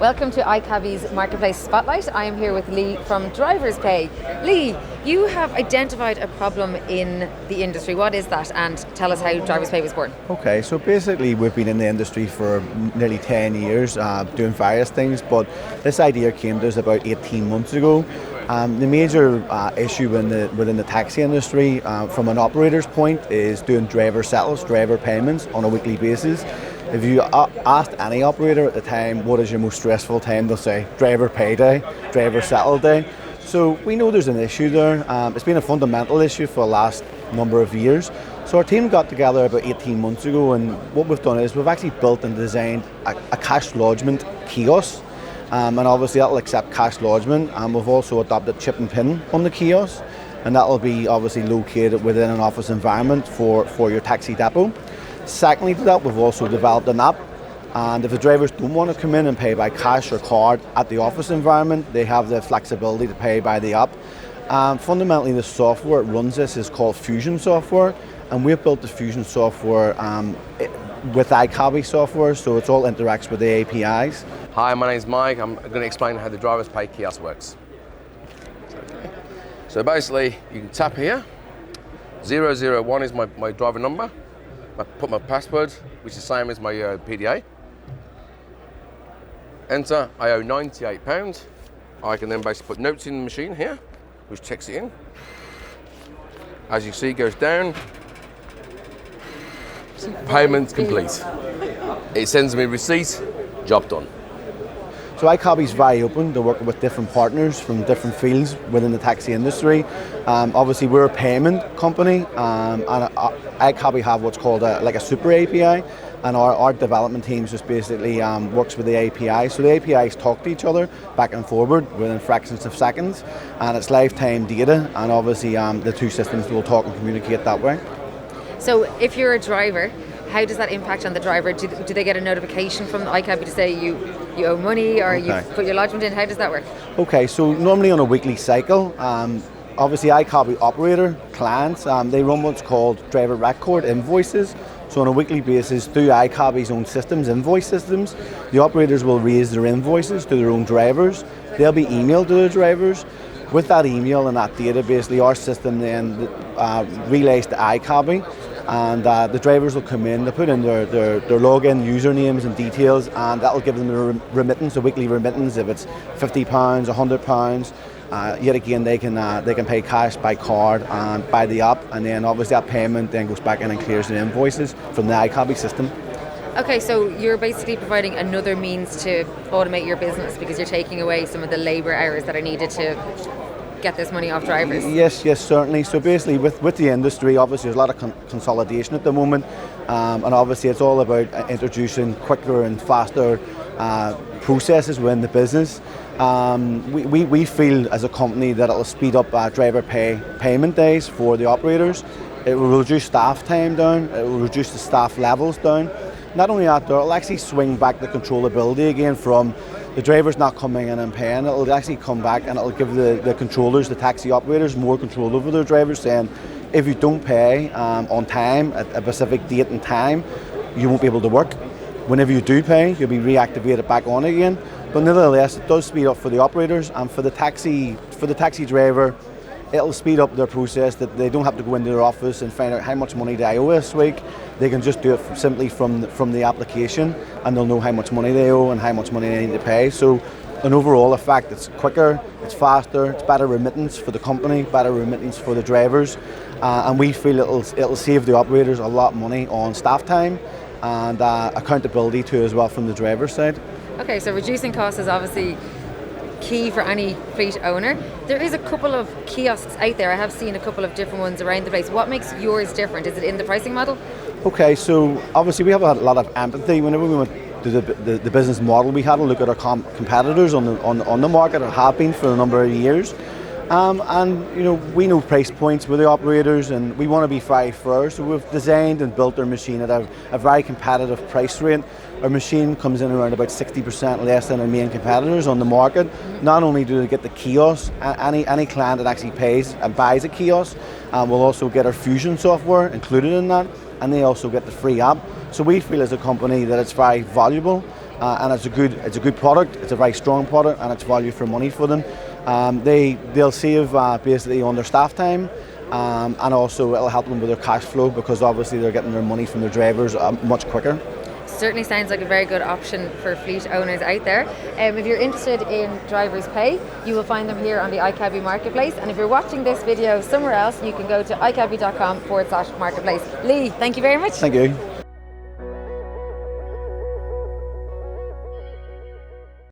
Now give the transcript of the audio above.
Welcome to iCabbi's Marketplace Spotlight. I am here with Lee from DriversPay. Lee, you have identified a problem in the industry. What is that? And tell us how DriversPay was born. Okay, so basically we've been in the industry for nearly 10 years doing various things, but this idea came to us about 18 months ago. The major issue within the taxi industry from an operator's point is doing driver settles, driver payments on a weekly basis. If you asked any operator at the time, what is your most stressful time, they'll say driver pay day, driver settle day. So we know there's an issue there. It's been a fundamental issue for the last number of years. So our team got together about 18 months ago, and what we've done is we've actually built and designed a cash lodgement kiosk. And obviously that'll accept cash lodgement, and we've also adopted chip and pin on the kiosk, and that'll be obviously located within an office environment for your taxi depot. Secondly to that, we've also developed an app, and if the drivers don't want to come in and pay by cash or card at the office environment, they have the flexibility to pay by the app. Fundamentally, the software that runs this is called Fusion software, and we've built the Fusion software with iCabbi software, so it all interacts with the APIs. Hi, my name's Mike. I'm going to explain how the DriversPay kiosk works. So basically, you can tap here. 001 is my driver number. I put my password, which is the same as my PDA. Enter, I owe £98. I can then basically put notes in the machine here, which checks it in. As you see, it goes down. Payment complete. It sends me a receipt, job done. So iCabbi is very open to working with different partners from different fields within the taxi industry. Obviously we're a payment company, and iCabbi have what's called a super API, and our development teams just basically works with the API. So the APIs talk to each other back and forward within fractions of seconds, and it's lifetime data, and obviously the two systems will talk and communicate that way. So if you're a driver, how does that impact on the driver? Do they get a notification from iCabbi to say you owe money, or you put your lodgement in? How does that work? Okay, so normally on a weekly cycle, obviously iCabbi operator clients, they run what's called driver record invoices. So on a weekly basis, through iCabbi's own systems, invoice systems, the operators will raise their invoices to their own drivers. They'll be emailed to their drivers. With that email and that data, basically our system then relays to iCabbi, and the drivers will come in, they put in their login, usernames and details, and that'll give them a remittance, a weekly remittance. If it's £50, £100, yet again they can pay cash by card and by the app, and then obviously that payment then goes back in and clears the invoices from the iCabbi system. Okay, so you're basically providing another means to automate your business because you're taking away some of the labour hours that are needed to get this money off drivers. Yes, certainly. So basically with the industry, obviously there's a lot of consolidation at the moment, and obviously it's all about introducing quicker and faster processes within the business. We feel as a company that it'll speed up driver payment days for the operators. It will reduce staff time down, it will reduce the staff levels down. Not only that, it'll actually swing back the controllability again from the drivers not coming in and paying. It'll actually come back and it'll give the controllers, the taxi operators, more control over their drivers, saying if you don't pay on time at a specific date and time, you won't be able to work. Whenever you do pay, you'll be reactivated back on again. But nevertheless, it does speed up for the operators, and for the taxi driver, it'll speed up their process, that they don't have to go into their office and find out how much money they owe this week. They can just do it simply from the application, and they'll know how much money they owe and how much money they need to pay. So an overall effect, it's quicker, it's faster, it's better remittance for the company, better remittance for the drivers, and we feel it'll save the operators a lot of money on staff time and accountability too as well from the driver's side. Okay, so reducing costs is obviously key for any fleet owner. There is a couple of kiosks out there. I have seen a couple of different ones around the place. What makes yours different? Is it in the pricing model? Okay, so obviously we have a lot of empathy. Whenever we went to the business model, we had a look at our competitors on the market, or have been for a number of years. And you know, we know price points with the operators, and we want to be very fair. So we've designed and built our machine at a very competitive price rate. Our machine comes in around about 60% less than our main competitors on the market. Not only do they get the kiosk, any client that actually pays and buys a kiosk will also get our Fusion software included in that, and they also get the free app. So we feel as a company that it's very valuable, and it's a good product. It's a very strong product, and it's value for money for them. They'll save basically on their staff time, and also it'll help them with their cash flow, because obviously they're getting their money from their drivers much quicker. Certainly sounds like a very good option for fleet owners out there. If you're interested in DriversPay, you will find them here on the iCabbi marketplace, and if you're watching this video somewhere else, you can go to iCabbi.com/marketplace. Lee, thank you very much. Thank you.